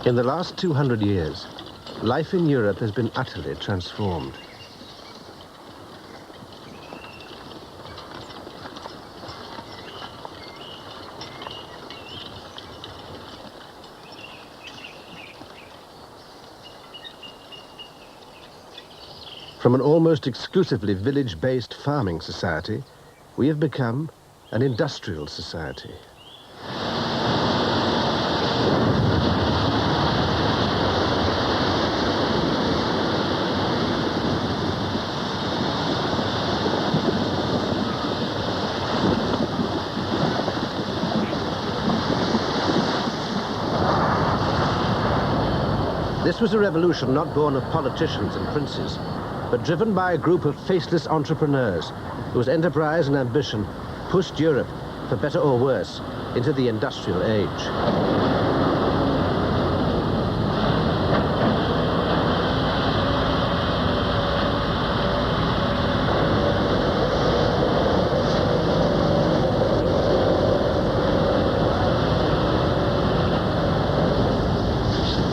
In the last 200 years, life in Europe has been utterly transformed. From an almost exclusively village-based farming society, we have become an industrial society. This was a revolution not born of politicians and princes, but driven by a group of faceless entrepreneurs whose enterprise and ambition pushed Europe, for better or worse, into the industrial age.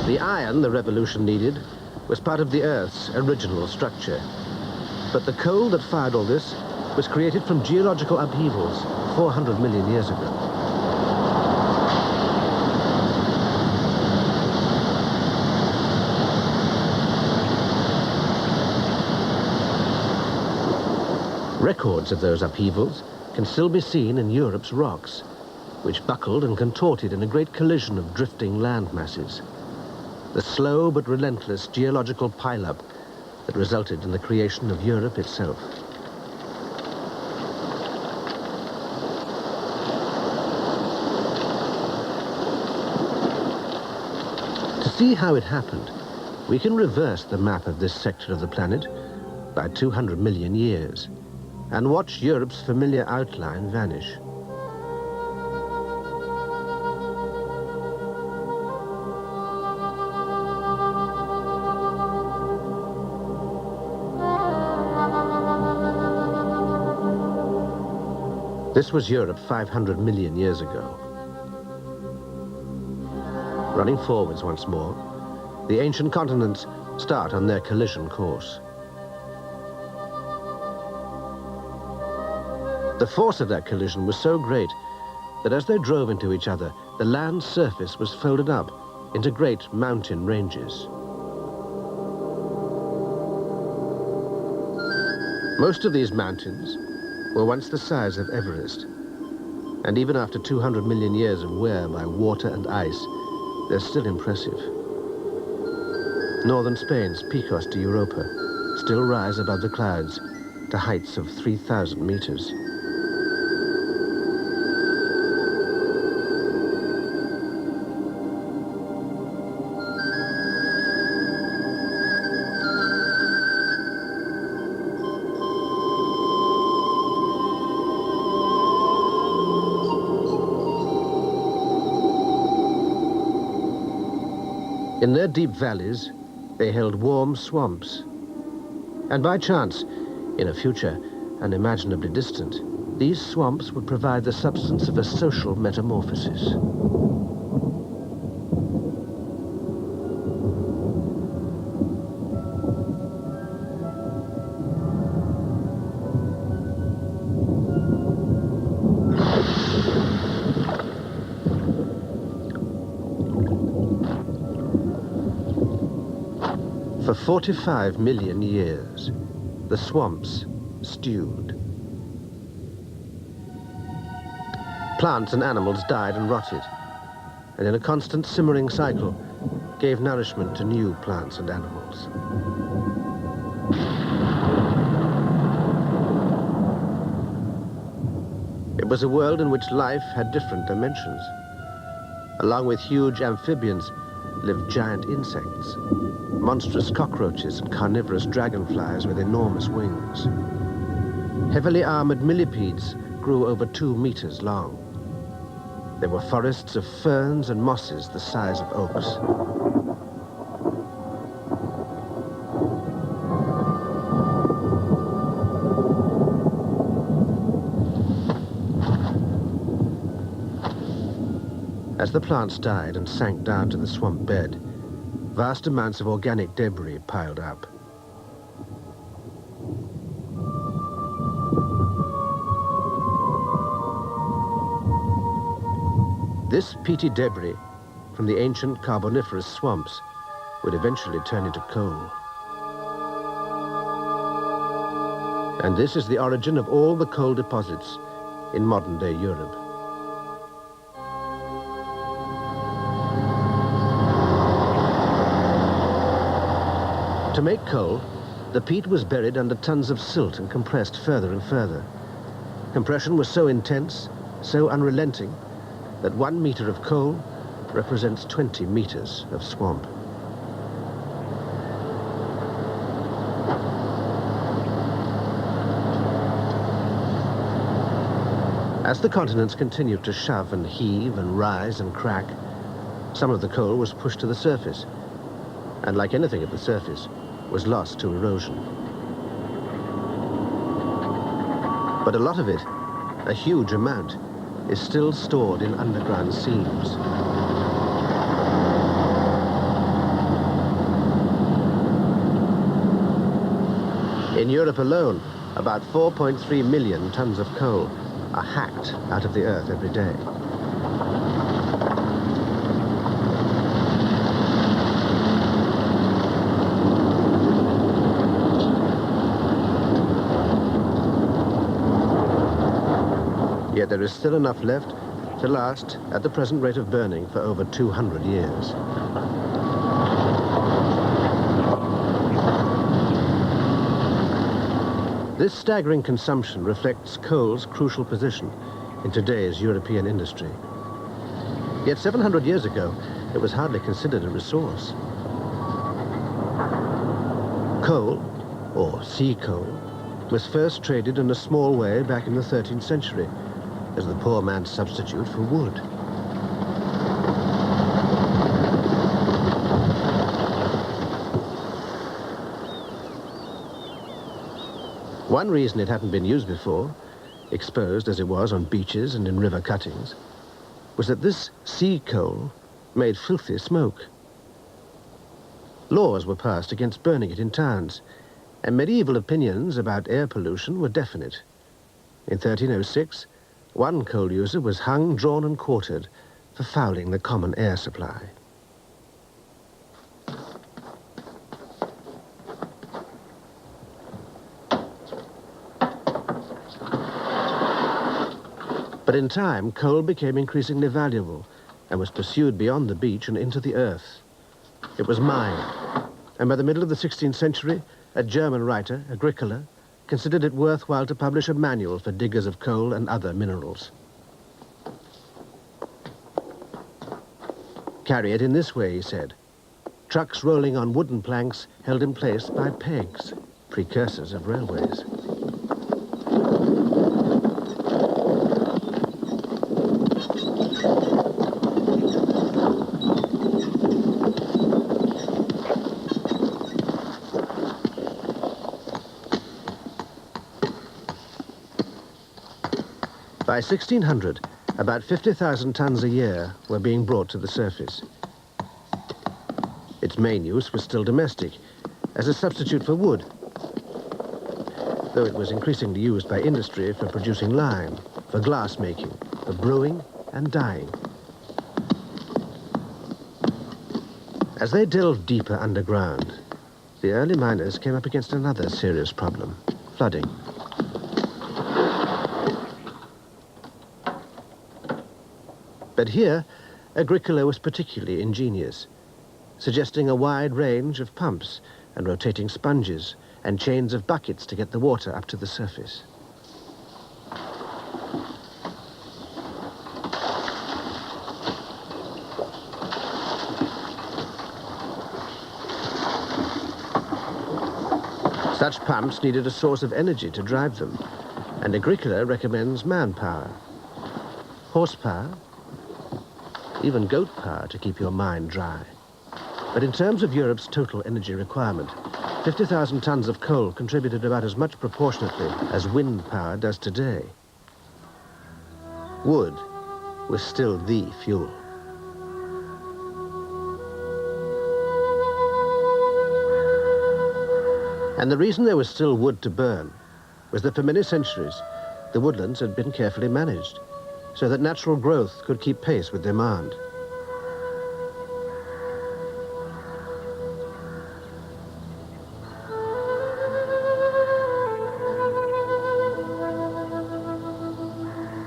The iron the revolution needed was part of the Earth's original structure. But the coal that fired all this was created from geological upheavals 400 million years ago. Records of those upheavals can still be seen in Europe's rocks, which buckled and contorted in a great collision of drifting land masses. The slow but relentless geological pileup that resulted in the creation of Europe itself. To see how it happened, we can reverse the map of this sector of the planet by 200 million years and watch Europe's familiar outline vanish. This was Europe 500 million years ago. Running forwards once more, the ancient continents start on their collision course. The force of that collision was so great that as they drove into each other, the land surface was folded up into great mountain ranges. Most of these mountains were once the size of Everest, and even after 200 million years of wear by water and ice, they're still impressive. Northern Spain's Picos de Europa still rise above the clouds to heights of 3,000 meters. In their deep valleys, they held warm swamps. And by chance, in a future unimaginably distant, these swamps would provide the substance of a social metamorphosis. For 45 million years, the swamps stewed. Plants and animals died and rotted, and in a constant simmering cycle, gave nourishment to new plants and animals. It was a world in which life had different dimensions. Along with huge amphibians lived giant insects, monstrous cockroaches and carnivorous dragonflies with enormous wings. Heavily armored millipedes grew over 2 meters long. There were forests of ferns and mosses the size of oaks. As the plants died and sank down to the swamp bed, vast amounts of organic debris piled up. This peaty debris from the ancient Carboniferous swamps would eventually turn into coal. And this is the origin of all the coal deposits in modern-day Europe. To make coal, the peat was buried under tons of silt and compressed further and further. Compression was so intense, so unrelenting, that 1 meter of coal represents 20 meters of swamp. As the continents continued to shove and heave and rise and crack, some of the coal was pushed to the surface, and like anything at the surface, was lost to erosion. But a lot of it, a huge amount, is still stored in underground seams. In Europe alone, about 4.3 million tons of coal are hacked out of the earth every day. Yet there is still enough left to last at the present rate of burning for over 200 years. This staggering consumption reflects coal's crucial position in today's European industry. Yet 700 years ago, it was hardly considered a resource. Coal, or sea coal, was first traded in a small way back in the 13th century as the poor man's substitute for wood. One reason it hadn't been used before, exposed as it was on beaches and in river cuttings, was that this sea coal made filthy smoke. Laws were passed against burning it in towns, and medieval opinions about air pollution were definite. In 1306, one coal user was hung, drawn and quartered for fouling the common air supply. But in time, coal became increasingly valuable and was pursued beyond the beach and into the earth. It was mined, and by the middle of the 16th century, a German writer, Agricola, considered it worthwhile to publish a manual for diggers of coal and other minerals. Carry it in this way, he said. Trucks rolling on wooden planks held in place by pegs, precursors of railways. By 1600, about 50,000 tons a year were being brought to the surface. Its main use was still domestic, as a substitute for wood, though it was increasingly used by industry for producing lime, for glass making, for brewing and dyeing. As they delved deeper underground, the early miners came up against another serious problem: flooding. But here, Agricola was particularly ingenious, suggesting a wide range of pumps and rotating sponges and chains of buckets to get the water up to the surface. Such pumps needed a source of energy to drive them, And Agricola recommends manpower, horsepower, even goat power to keep your mind dry. But in terms of Europe's total energy requirement, 50,000 tons of coal contributed about as much proportionately as wind power does today. Wood was still the fuel. And the reason there was still wood to burn was that for many centuries, the woodlands had been carefully managed so that natural growth could keep pace with demand.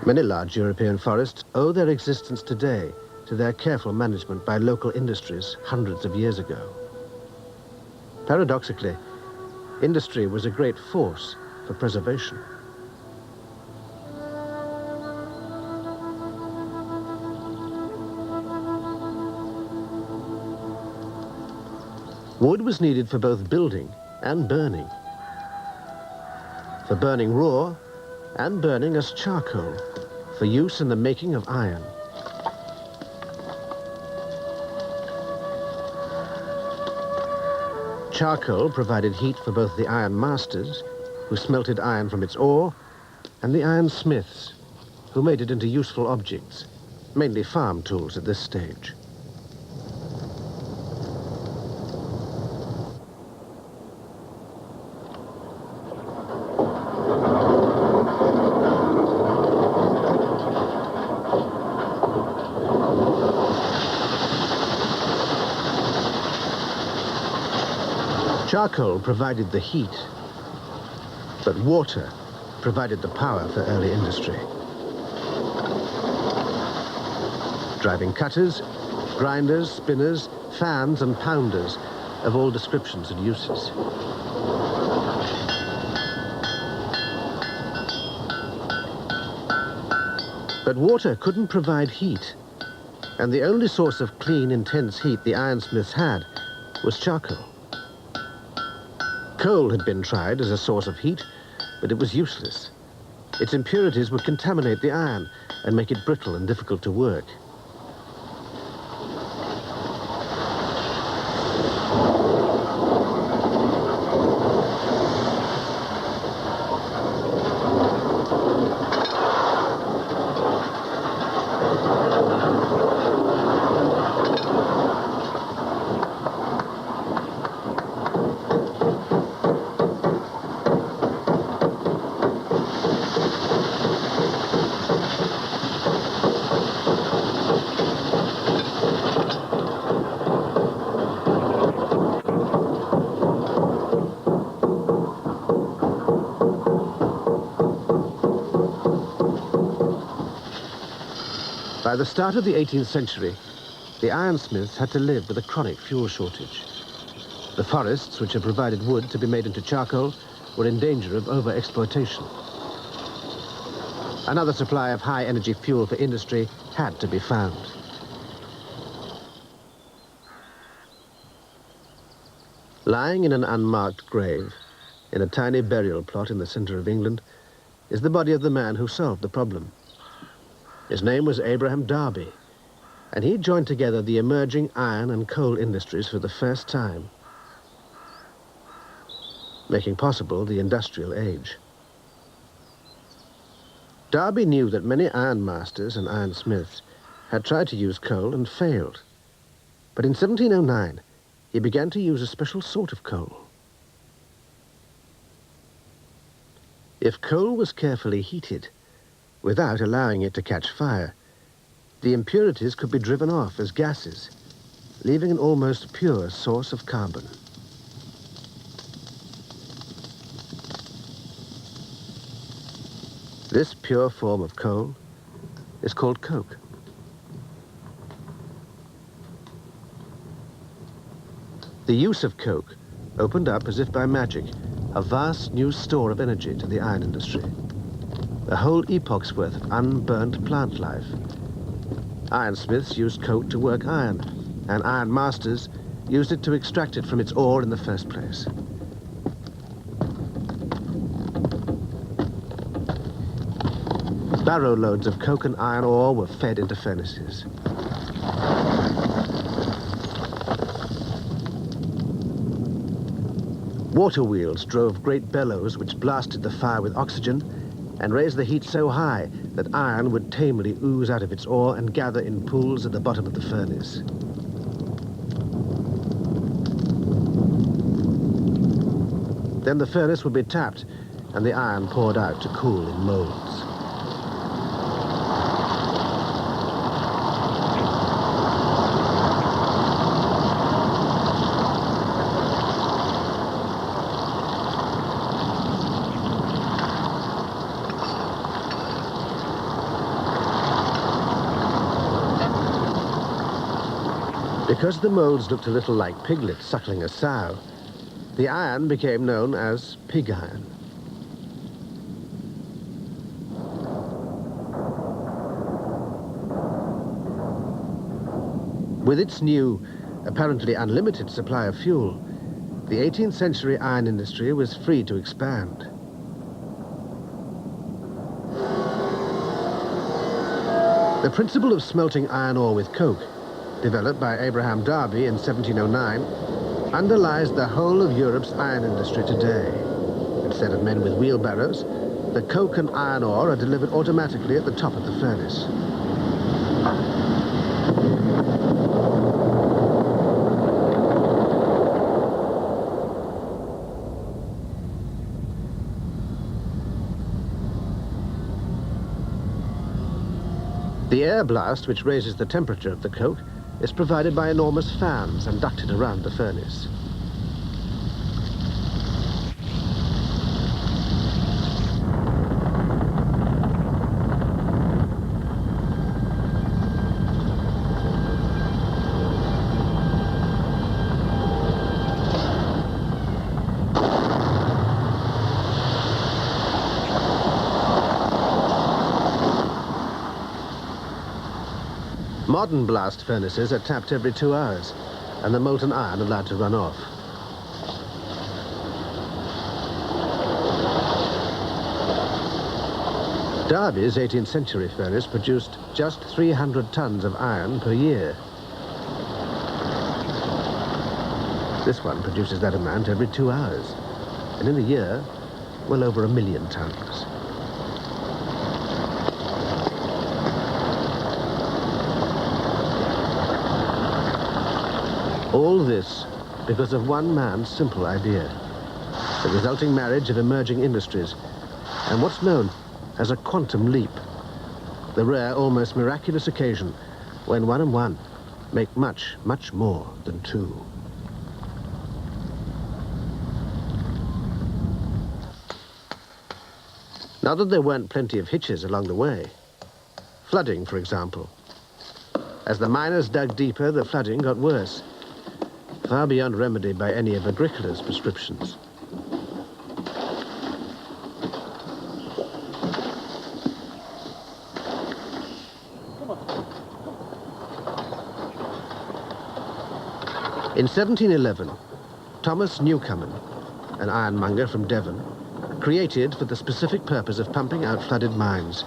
Many large European forests owe their existence today to their careful management by local industries hundreds of years ago. Paradoxically, industry was a great force for preservation. Wood was needed for both building and burning. For burning raw and burning as charcoal for use in the making of iron. Charcoal provided heat for both the iron masters, who smelted iron from its ore, and the iron smiths, who made it into useful objects, mainly farm tools at this stage. Charcoal provided the heat, but water provided the power for early industry. Driving cutters, grinders, spinners, fans and pounders of all descriptions and uses. But water couldn't provide heat, and the only source of clean, intense heat the ironsmiths had was charcoal. Coal had been tried as a source of heat, but it was useless. Its impurities would contaminate the iron and make it brittle and difficult to work. By the start of the 18th century, the ironsmiths had to live with a chronic fuel shortage. The forests, which had provided wood to be made into charcoal, were in danger of overexploitation. Another supply of high-energy fuel for industry had to be found. Lying in an unmarked grave, in a tiny burial plot in the center of England, is the body of the man who solved the problem. His name was Abraham Darby, and he joined together the emerging iron and coal industries for the first time, making possible the industrial age. Darby knew that many ironmasters and ironsmiths had tried to use coal and failed. But in 1709, he began to use a special sort of coal. If coal was carefully heated, without allowing it to catch fire, the impurities could be driven off as gases, leaving an almost pure source of carbon. This pure form of coal is called coke. The use of coke opened up, as if by magic, a vast new store of energy to the iron industry. A whole epoch's worth of unburnt plant life. Ironsmiths used coke to work iron, and iron masters used it to extract it from its ore in the first place. Barrow loads of coke and iron ore were fed into furnaces. Water wheels drove great bellows which blasted the fire with oxygen and raised the heat so high that iron would tamely ooze out of its ore and gather in pools at the bottom of the furnace. Then the furnace would be tapped and the iron poured out to cool in molds. Because the molds looked a little like piglets suckling a sow, the iron became known as pig iron. With its new, apparently unlimited supply of fuel, the 18th century iron industry was free to expand. The principle of smelting iron ore with coke, developed by Abraham Darby in 1709, underlies the whole of Europe's iron industry today. Instead of men with wheelbarrows, the coke and iron ore are delivered automatically at the top of the furnace. The air blast, which raises the temperature of the coke, is provided by enormous fans and ducted around the furnace. Modern blast furnaces are tapped every 2 hours, and the molten iron allowed to run off. Derby's 18th century furnace produced just 300 tons of iron per year. This one produces that amount every 2 hours, and in a year, well over 1 million tons. All this because of one man's simple idea, the resulting marriage of emerging industries, and what's known as a quantum leap, the rare, almost miraculous occasion when 1 and 1 make much, much more than 2. Not that there weren't plenty of hitches along the way. Flooding, for example. As the miners dug deeper, the flooding got worse, far beyond remedy by any of Agricola's prescriptions. In 1711, Thomas Newcomen, an ironmonger from Devon, created for the specific purpose of pumping out flooded mines,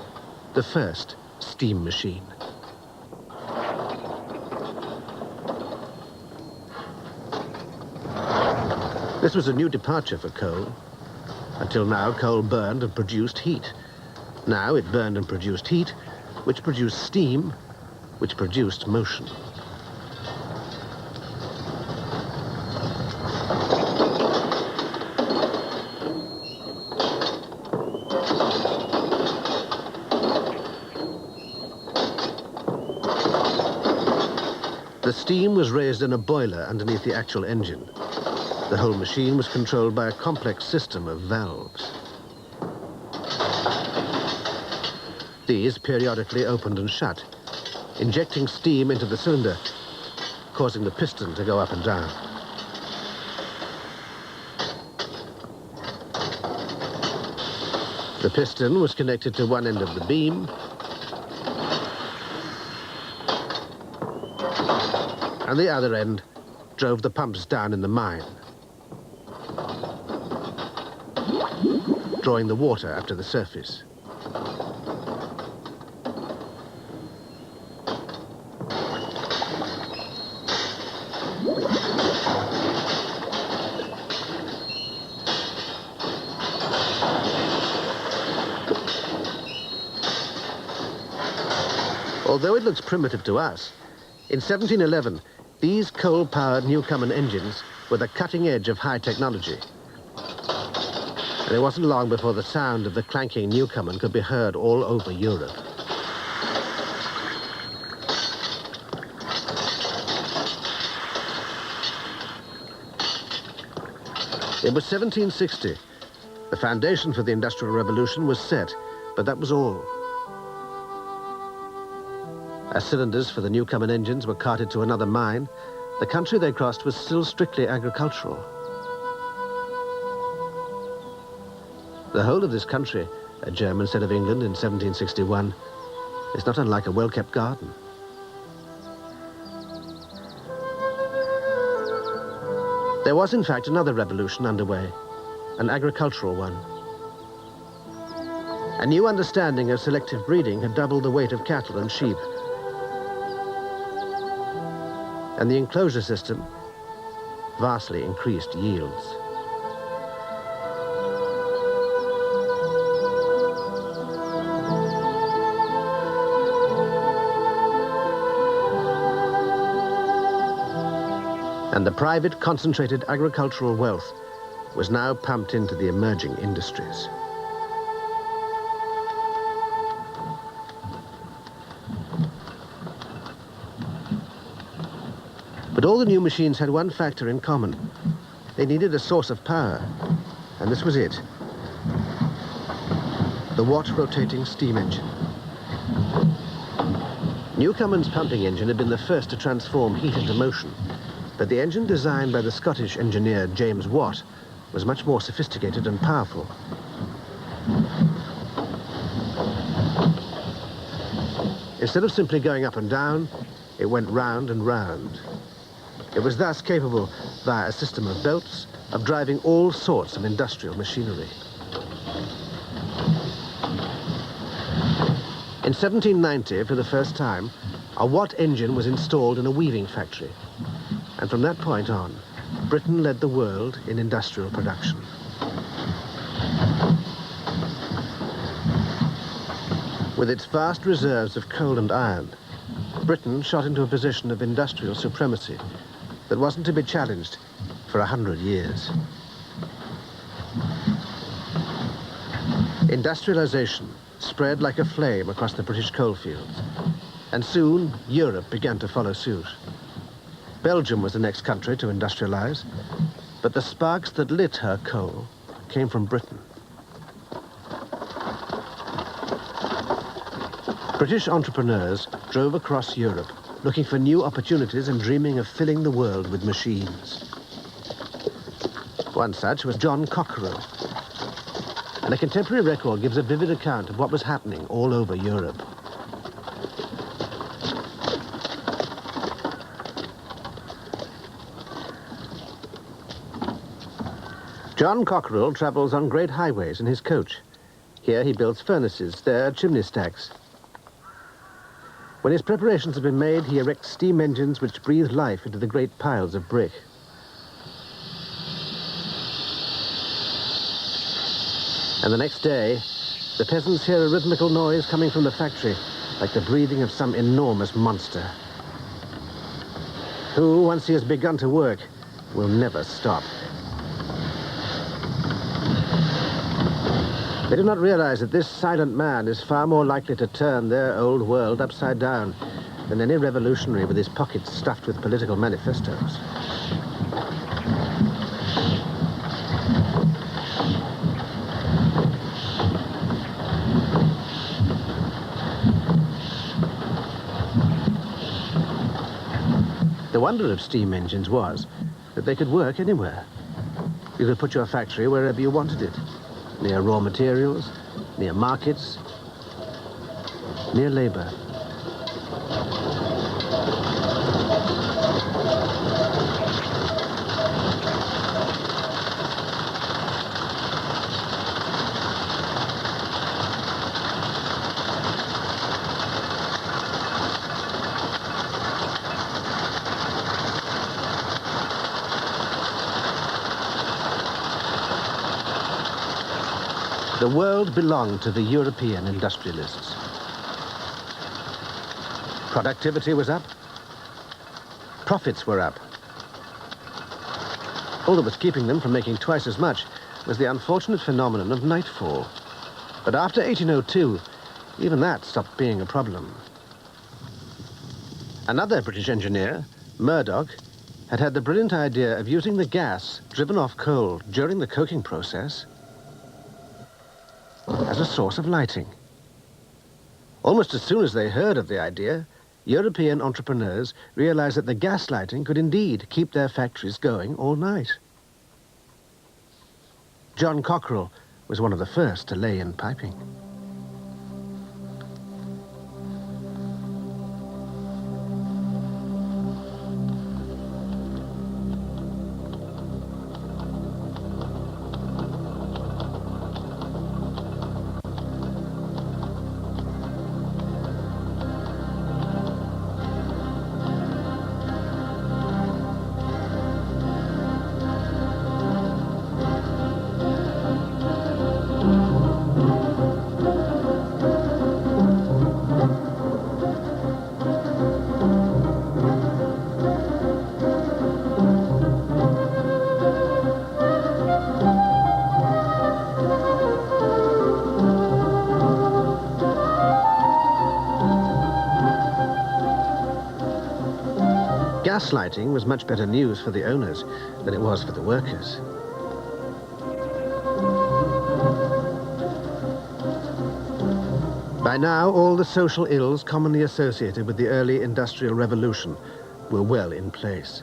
the first steam machine. This was a new departure for coal. Until now, coal burned and produced heat. Now it burned and produced heat, which produced steam, which produced motion. The steam was raised in a boiler underneath the actual engine. The whole machine was controlled by a complex system of valves. These periodically opened and shut, injecting steam into the cylinder, causing the piston to go up and down. The piston was connected to one end of the beam, and the other end drove the pumps down in the mine, drawing the water up to the surface. Although it looks primitive to us, in 1711, these coal-powered Newcomen engines were the cutting edge of high technology. And it wasn't long before the sound of the clanking Newcomen could be heard all over Europe. It was 1760. The foundation for the Industrial Revolution was set, but that was all. As cylinders for the Newcomen engines were carted to another mine, the country they crossed was still strictly agricultural. The whole of this country, a German said of England in 1761, is not unlike a well-kept garden. There was, in fact, another revolution underway, an agricultural one. A new understanding of selective breeding had doubled the weight of cattle and sheep. And the enclosure system vastly increased yields. And the private concentrated agricultural wealth was now pumped into the emerging industries. But all the new machines had one factor in common. They needed a source of power, and this was it. The Watt-rotating steam engine. Newcomen's pumping engine had been the first to transform heat into motion, but the engine designed by the Scottish engineer James Watt was much more sophisticated and powerful. Instead of simply going up and down, it went round and round. It was thus capable, via a system of belts, of driving all sorts of industrial machinery. In 1790, for the first time, a Watt engine was installed in a weaving factory. And from that point on, Britain led the world in industrial production. With its vast reserves of coal and iron, Britain shot into a position of industrial supremacy that wasn't to be challenged for 100 years. Industrialization spread like a flame across the British coalfields, and soon Europe began to follow suit. Belgium was the next country to industrialize, but the sparks that lit her coal came from Britain. British entrepreneurs drove across Europe looking for new opportunities and dreaming of filling the world with machines. One such was John Cockerill, and a contemporary record gives a vivid account of what was happening all over Europe. John Cockerill travels on great highways in his coach. Here he builds furnaces, there chimney stacks. When his preparations have been made, he erects steam engines which breathe life into the great piles of brick. And the next day, the peasants hear a rhythmical noise coming from the factory, like the breathing of some enormous monster, who, once he has begun to work, will never stop. They do not realize that this silent man is far more likely to turn their old world upside down than any revolutionary with his pockets stuffed with political manifestos. The wonder of steam engines was that they could work anywhere. You could put your factory wherever you wanted it. Near raw materials, near markets, near labor. The world belonged to the European industrialists. Productivity was up. Profits were up. All that was keeping them from making twice as much was the unfortunate phenomenon of nightfall. But after 1802, even that stopped being a problem. Another British engineer, Murdoch, had the brilliant idea of using the gas driven off coal during the coking process as a source of lighting. Almost as soon as they heard of the idea, European entrepreneurs realized that the gas lighting could indeed keep their factories going all night. John Cockerell was one of the first to lay in piping. Gaslighting was much better news for the owners than it was for the workers. By now, all the social ills commonly associated with the early industrial revolution were well in place.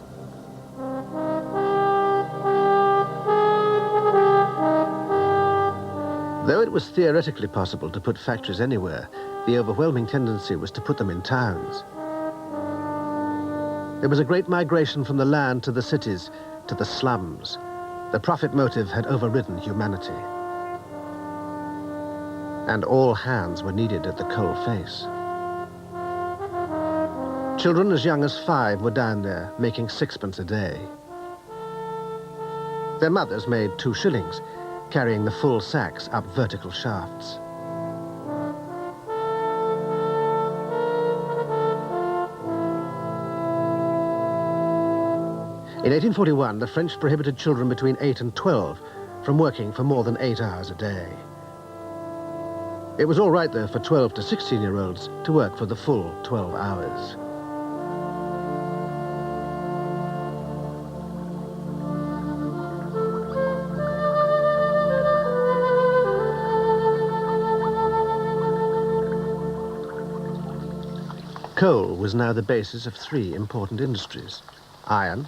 Though it was theoretically possible to put factories anywhere, the overwhelming tendency was to put them in towns. There was a great migration from the land to the cities, to the slums. The profit motive had overridden humanity. And all hands were needed at the coal face. Children as young as 5 were down there, making 6 a day. Their mothers made 2 shillings, carrying the full sacks up vertical shafts. In 1841, the French prohibited children between 8 and 12 from working for more than 8 hours a day. It was all right, though, for 12 to 16-year-olds to work for the full 12 hours. Coal was now the basis of 3 important industries: iron,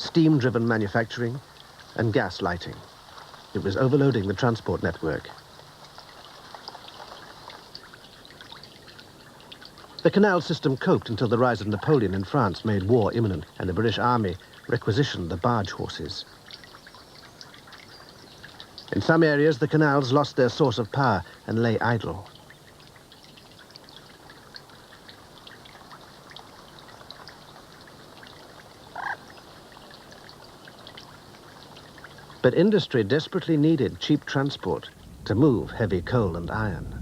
steam-driven manufacturing, and gas lighting. It was overloading the transport network. The canal system coped until the rise of Napoleon in France made war imminent, and the British Army requisitioned the barge horses. In some areas, the canals lost their source of power and lay idle. But industry desperately needed cheap transport to move heavy coal and iron.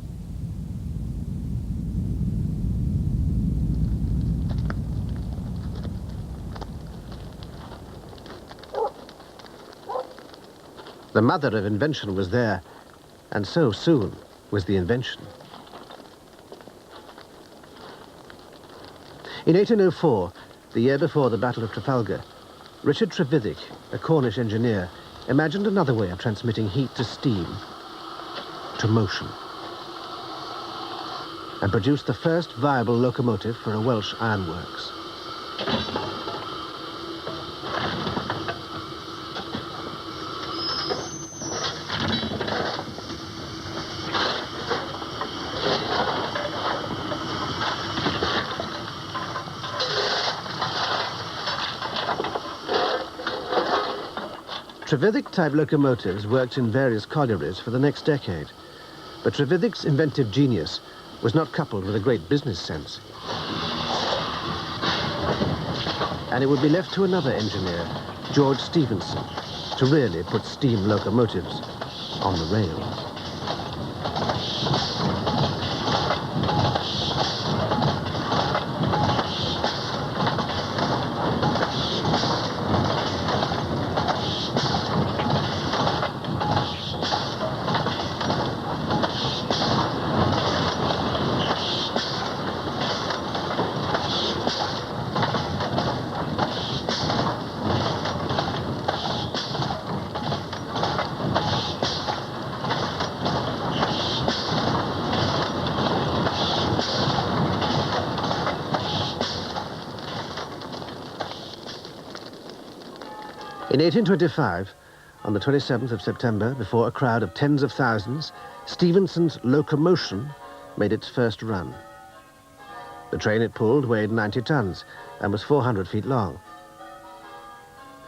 The mother of invention was there, and so soon was the invention. In 1804, the year before the Battle of Trafalgar, Richard Trevithick, a Cornish engineer, imagined another way of transmitting heat to steam, to motion, and produced the first viable locomotive for a Welsh ironworks. Trevithick-type locomotives worked in various collieries for the next decade, but Trevithick's inventive genius was not coupled with a great business sense. And it would be left to another engineer, George Stephenson, to really put steam locomotives on the rails. In 1825, on the 27th of September, before a crowd of tens of thousands, Stephenson's locomotion made its first run. The train it pulled weighed 90 tons and was 400 feet long.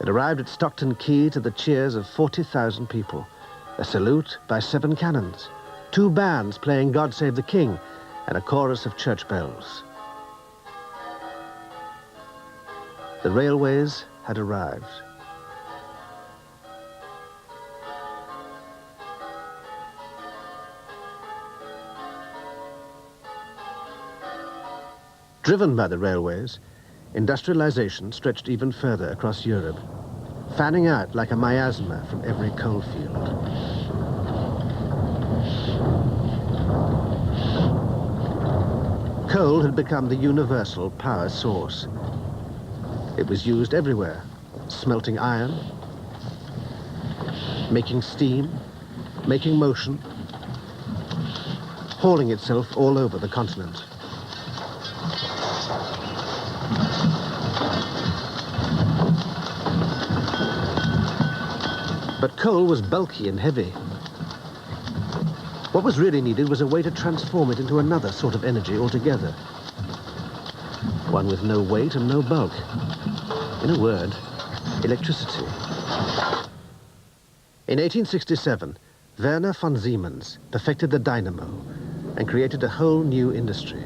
It arrived at Stockton Quay to the cheers of 40,000 people, a salute by 7 cannons, 2 bands playing God Save the King, and a chorus of church bells. The railways had arrived. Driven by the railways, industrialization stretched even further across Europe, fanning out like a miasma from every coal field. Coal had become the universal power source. It was used everywhere, smelting iron, making steam, making motion, hauling itself all over the continent. But coal was bulky and heavy. What was really needed was a way to transform it into another sort of energy altogether. One with no weight and no bulk. In a word, electricity. In 1867, Werner von Siemens perfected the dynamo and created a whole new industry.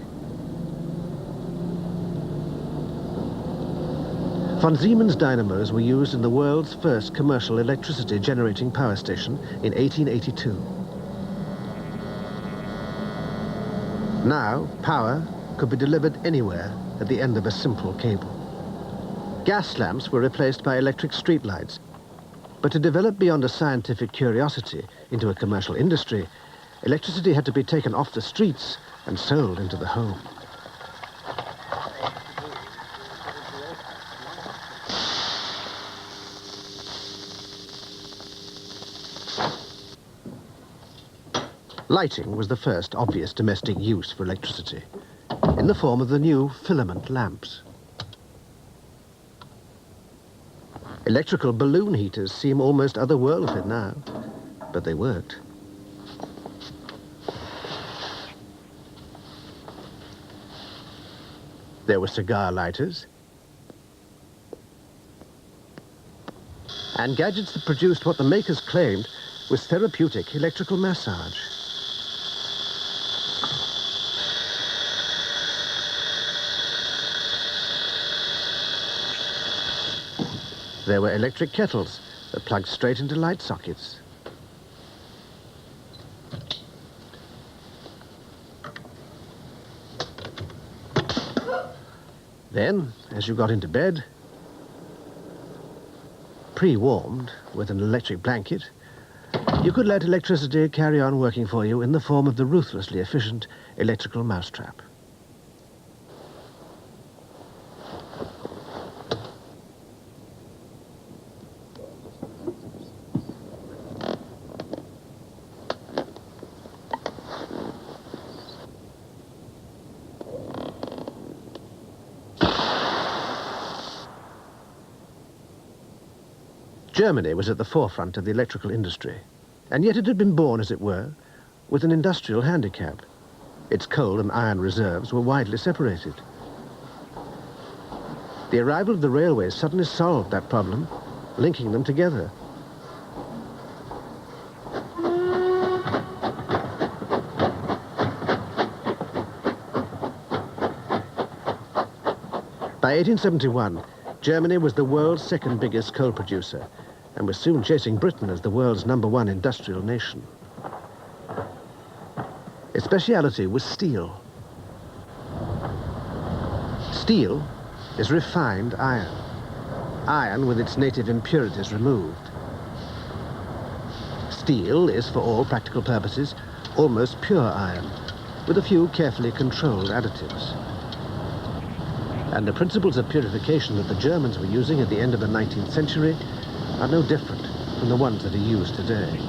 Von Siemens dynamos were used in the world's first commercial electricity generating power station in 1882. Now, power could be delivered anywhere at the end of a simple cable. Gas lamps were replaced by electric streetlights. But to develop beyond a scientific curiosity into a commercial industry, electricity had to be taken off the streets and sold into the home. Lighting was the first obvious domestic use for electricity, in the form of the new filament lamps. Electrical balloon heaters seem almost otherworldly now, but they worked. There were cigar lighters, and gadgets that produced what the makers claimed was therapeutic electrical massage. There were electric kettles that plugged straight into light sockets. Then, as you got into bed, pre-warmed with an electric blanket, you could let electricity carry on working for you in the form of the ruthlessly efficient electrical mousetrap. Germany was at the forefront of the electrical industry, and yet it had been born, as it were, with an industrial handicap. Its coal and iron reserves were widely separated. The arrival of the railways suddenly solved that problem, linking them together. By 1871, Germany was the world's second biggest coal producer, and was soon chasing Britain as the world's #1 industrial nation. Its speciality was steel. Steel is refined iron, iron with its native impurities removed. Steel is, for all practical purposes, almost pure iron, with a few carefully controlled additives. And the principles of purification that the Germans were using at the end of the 19th century are no different from the ones that are used today.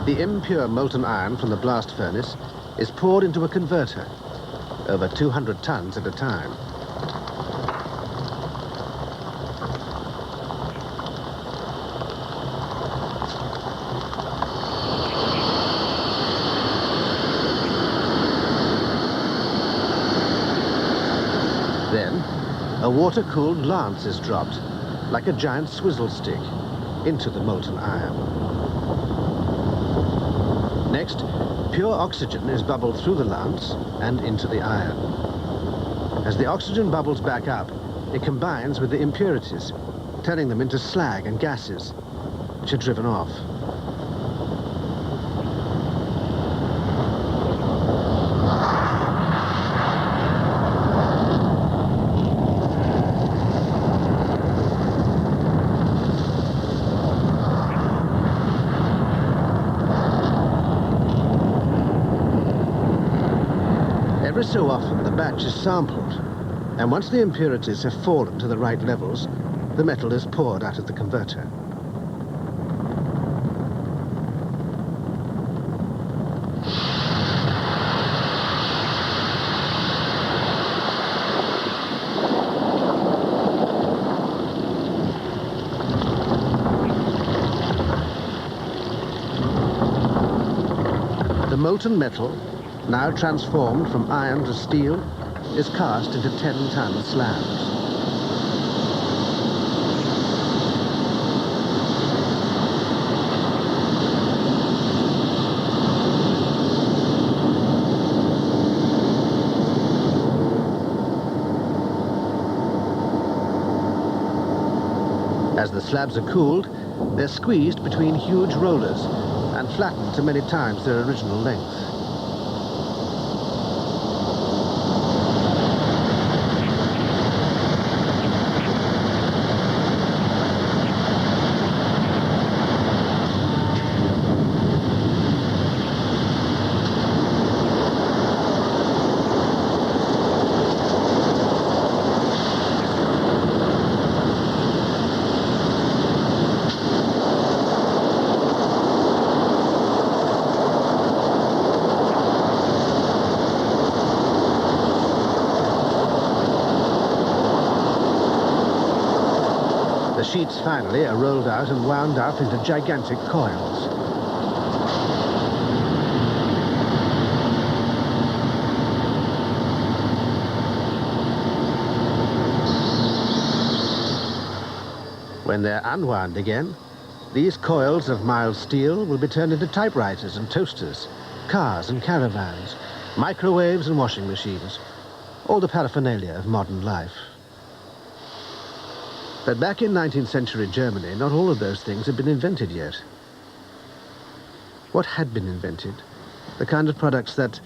The impure molten iron from the blast furnace is poured into a converter, over 200 tons at a time. Then, a water-cooled lance is dropped, like a giant swizzle stick, into the molten iron. Next, pure oxygen is bubbled through the lance and into the iron. As the oxygen bubbles back up, it combines with the impurities, turning them into slag and gases, which are driven off. Every so often, the batch is sampled, and once the impurities have fallen to the right levels, the metal is poured out of the converter. The molten metal, now transformed from iron to steel, is cast into 10-ton slabs. As the slabs are cooled, they're squeezed between huge rollers and flattened to many times their original length. The sheets finally are rolled out and wound up into gigantic coils. When they're unwound again, these coils of mild steel will be turned into typewriters and toasters, cars and caravans, microwaves and washing machines, all the paraphernalia of modern life. But back in 19th century Germany, not all of those things had been invented yet. What had been invented, the kind of products that,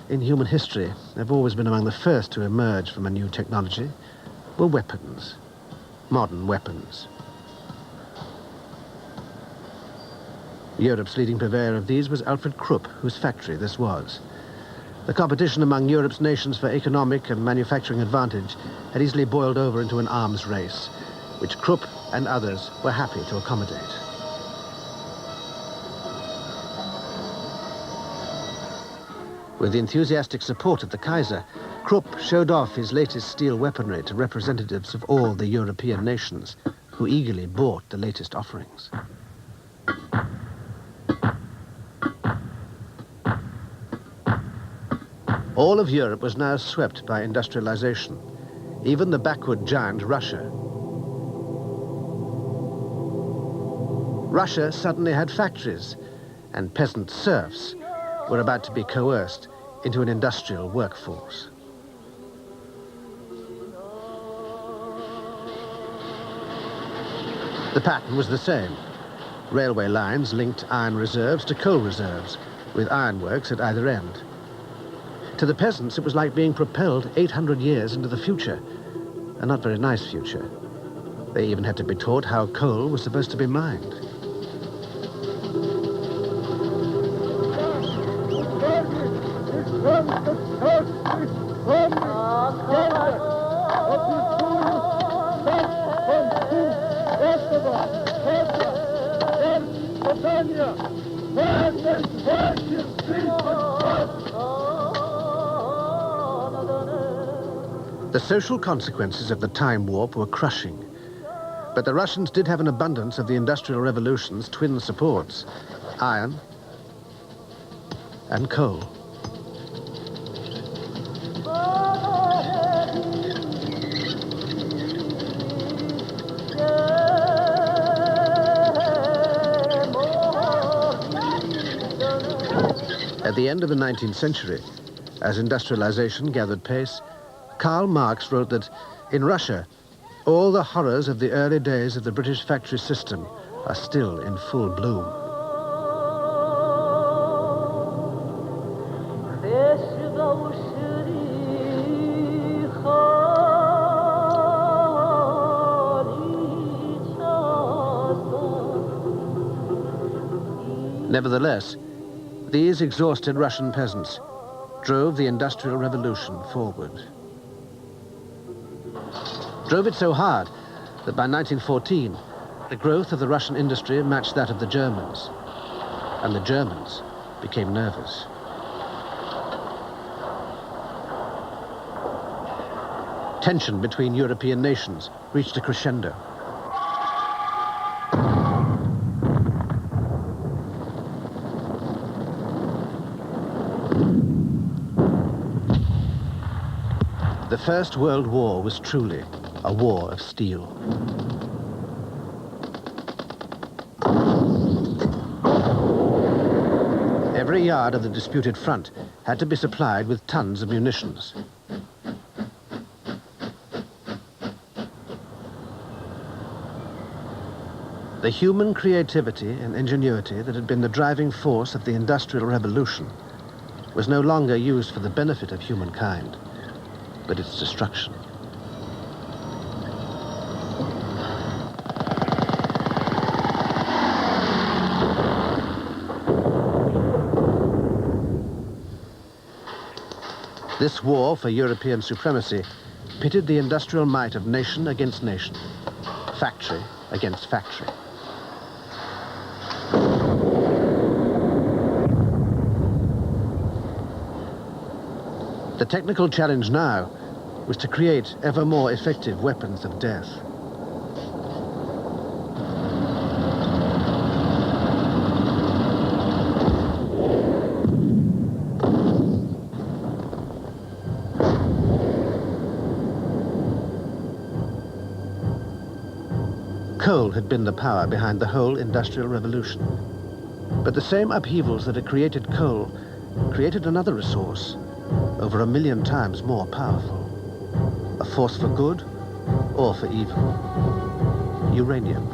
in human history, have always been among the first to emerge from a new technology, were weapons, modern weapons. Europe's leading purveyor of these was Alfred Krupp, whose factory this was. The competition among Europe's nations for economic and manufacturing advantage had easily boiled over into an arms race, which Krupp and others were happy to accommodate. With the enthusiastic support of the Kaiser, Krupp showed off his latest steel weaponry to representatives of all the European nations, who eagerly bought the latest offerings. All of Europe was now swept by industrialization, even the backward giant Russia. Russia suddenly had factories, and peasant serfs were about to be coerced into an industrial workforce. The pattern was the same. Railway lines linked iron reserves to coal reserves, with ironworks at either end. To the peasants, it was like being propelled 800 years into the future, a not very nice future. They even had to be taught how coal was supposed to be mined. The social consequences of the time warp were crushing. But the Russians did have an abundance of the Industrial Revolution's twin supports: iron and coal. At the end of the 19th century, as industrialization gathered pace, Karl Marx wrote that in Russia, all the horrors of the early days of the British factory system are still in full bloom. Nevertheless, these exhausted Russian peasants drove the Industrial Revolution forward. Drove it so hard that by 1914, the growth of the Russian industry matched that of the Germans, and the Germans became nervous. Tension between European nations reached a crescendo. The First World War was truly a war of steel. Every yard of the disputed front had to be supplied with tons of munitions. The human creativity and ingenuity that had been the driving force of the Industrial Revolution was no longer used for the benefit of humankind, but its destruction. This war for European supremacy pitted the industrial might of nation against nation, factory against factory. The technical challenge now was to create ever more effective weapons of death. Coal had been the power behind the whole Industrial Revolution. But the same upheavals that had created coal created another resource, over 1 million times more powerful. A force for good or for evil. Uranium.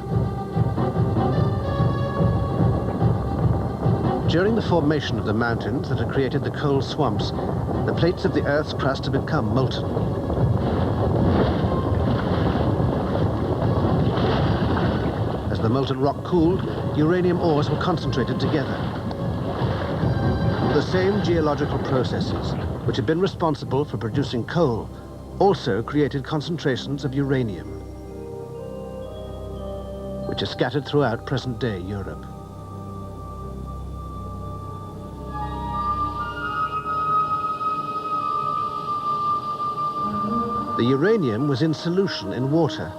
During the formation of the mountains that had created the coal swamps, the plates of the Earth's crust had become molten. As the molten rock cooled, uranium ores were concentrated together. The same geological processes which had been responsible for producing coal also created concentrations of uranium, which are scattered throughout present-day Europe. The uranium was in solution in water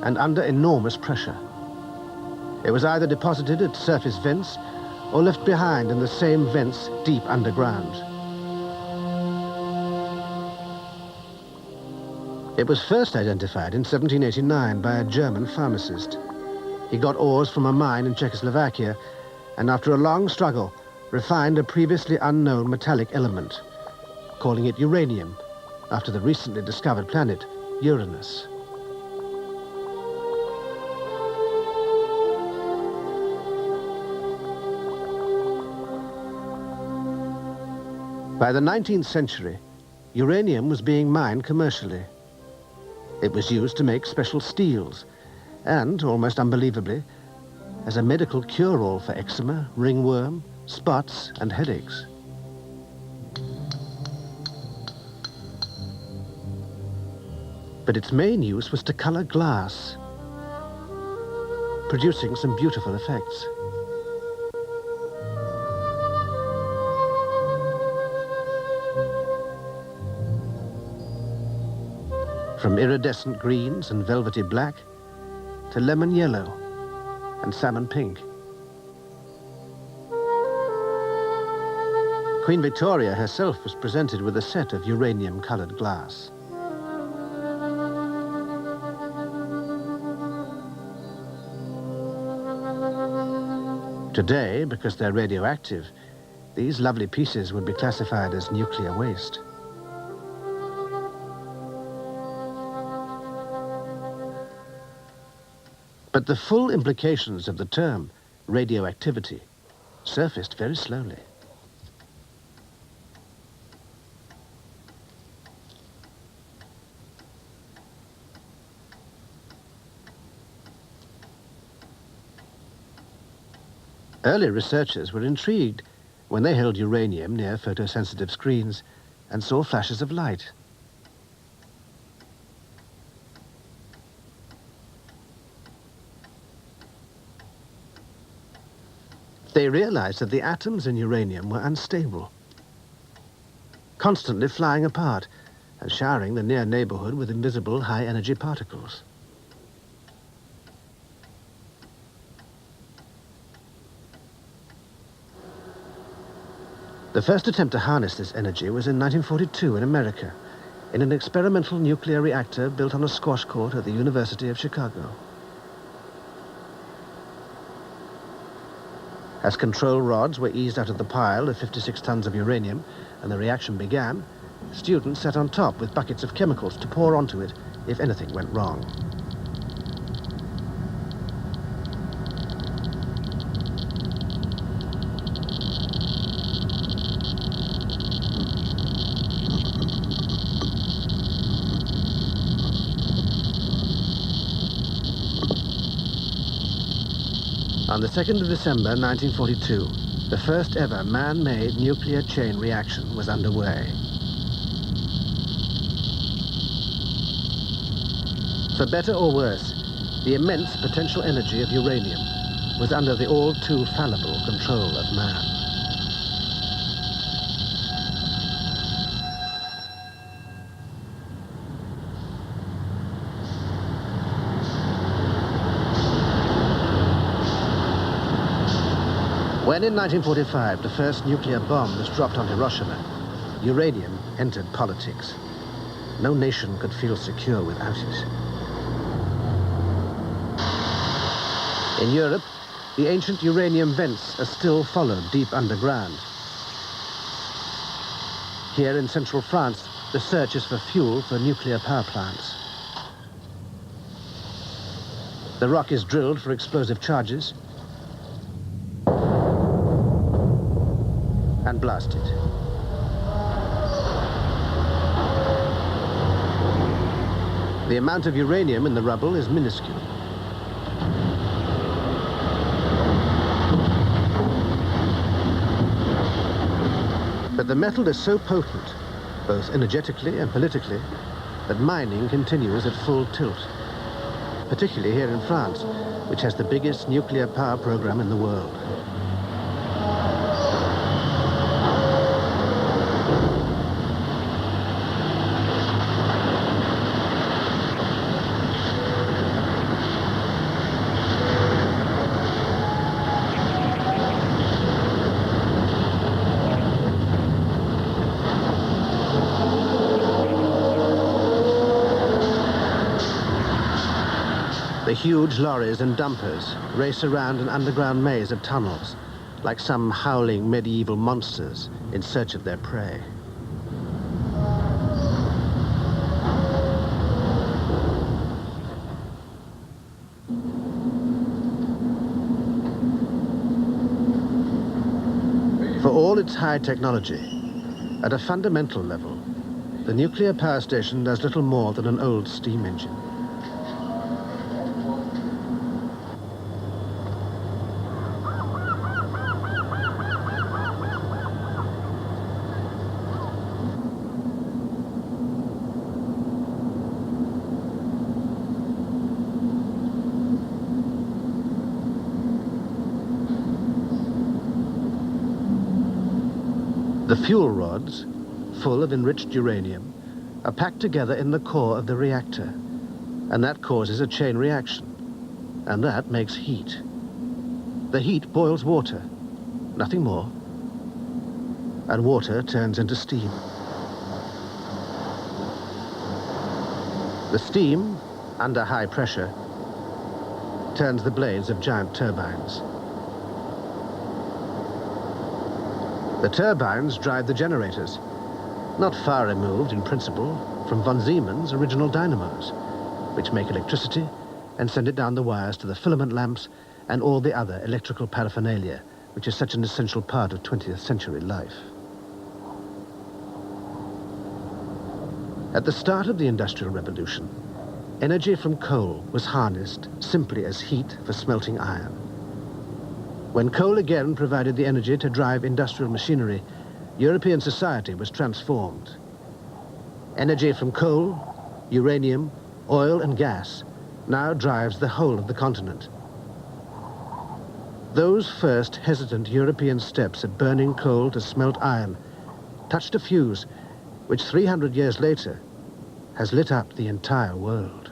and under enormous pressure. It was either deposited at surface vents or left behind in the same vents deep underground. It was first identified in 1789 by a German pharmacist. He got ores from a mine in Czechoslovakia and after a long struggle refined a previously unknown metallic element, calling it uranium after the recently discovered planet Uranus. By the 19th century, uranium was being mined commercially. It was used to make special steels and, almost unbelievably, as a medical cure-all for eczema, ringworm, spots, and headaches. But its main use was to color glass, producing some beautiful effects. from iridescent greens and velvety black to lemon yellow and salmon pink. Queen Victoria herself was presented with a set of uranium-colored glass. Today, because they're radioactive, these lovely pieces would be classified as nuclear waste. But the full implications of the term radioactivity surfaced very slowly. Early researchers were intrigued when they held uranium near photosensitive screens and saw flashes of light. They realized that the atoms in uranium were unstable, constantly flying apart and showering the near neighborhood with invisible high-energy particles. The first attempt to harness this energy was in 1942 in America, in an experimental nuclear reactor built on a squash court at the University of Chicago. As control rods were eased out of the pile of 56 tons of uranium and the reaction began, students sat on top with buckets of chemicals to pour onto it if anything went wrong. On the 2nd of December 1942, the first ever man-made nuclear chain reaction was underway. For better or worse, the immense potential energy of uranium was under the all-too fallible control of man. When in 1945 the first nuclear bomb was dropped on Hiroshima, uranium entered politics. No nation could feel secure without it. In Europe, the ancient uranium vents are still followed deep underground. Here in central France, the search is for fuel for nuclear power plants. The rock is drilled for explosive charges and blasted. The amount of uranium in the rubble is minuscule. But the metal is so potent, both energetically and politically, that mining continues at full tilt, particularly here in France, which has the biggest nuclear power program in the world. The huge lorries and dumpers race around an underground maze of tunnels, like some howling medieval monsters in search of their prey. For all its high technology, at a fundamental level, the nuclear power station does little more than an old steam engine. The fuel rods, full of enriched uranium, are packed together in the core of the reactor, and that causes a chain reaction, and that makes heat. The heat boils water, nothing more, and water turns into steam. The steam, under high pressure, turns the blades of giant turbines. The turbines drive the generators, not far removed in principle from von Siemens' original dynamos, which make electricity and send it down the wires to the filament lamps and all the other electrical paraphernalia, which is such an essential part of 20th century life. At the start of the Industrial Revolution, energy from coal was harnessed simply as heat for smelting iron. When coal again provided the energy to drive industrial machinery, European society was transformed. Energy from coal, uranium, oil and gas now drives the whole of the continent. Those first hesitant European steps at burning coal to smelt iron touched a fuse which 300 years later has lit up the entire world.